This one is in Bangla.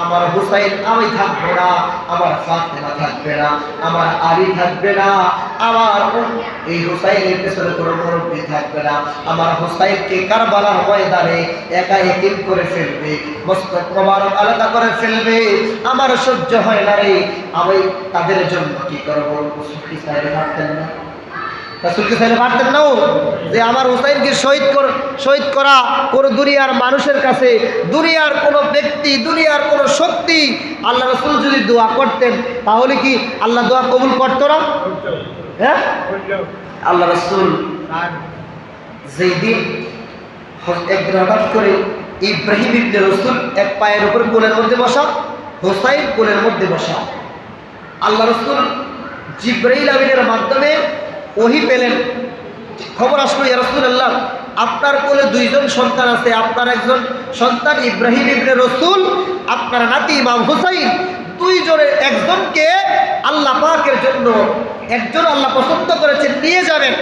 আমার হুসাইন আমি থাকবো না, আমার ফাতেমা থাকবে না, আমার আলী থাকবে না, আমার এই হুসাইনের পেছনে কোনো মুরব্বী থাকবে না। আমার হুসাইনকে কারবালার ময়দানে একা এতিম করে ফেলবে, মস্তক মোবারক আলাদা করে ফেলবে। আমার সহ্য হয় না রে। আমি তাদের জন্য কি করবো? সুখী চাইলে পারতেন না, রাসূলকে চাইলে পারতেন না যে আমার হুসাইনকে শহীদ করা কোনো দুনিয়ার মানুষের কাছে, দুনিয়ার কোনো ব্যক্তি, দুনিয়ার কোনো শক্তি আল্লাহ রাসূল যদি দোয়া করতেন তাহলে কি আল্লাহ দোয়া কবুল করতো না? হ্যাঁ, আল্লাহ রাসূল যেই দিন একদিন হঠাৎ করে ইব্রাহিম ইবনে রাসূল এক পায়ের উপর কোলের মধ্যে বসা, হুসাইন কোলের মধ্যে বসা। আল্লাহ রাসূল জিবরাইল আমিনের মাধ্যমে ওহী পেলেন, খবর আসলো, ইয়া রাসূলুল্লাহ আপনার কোলে দুইজন সন্তান আছে, আপনার একজন সন্তান ইব্রাহিম ইবনে রাসূল, আপনার নাতি ইমাম হুসাইন, দুইজনের একজনকে আল্লাহ পাকের জন্য একজন আল্লাহ পছন্দ করেছেন, নিয়ে যাবেন।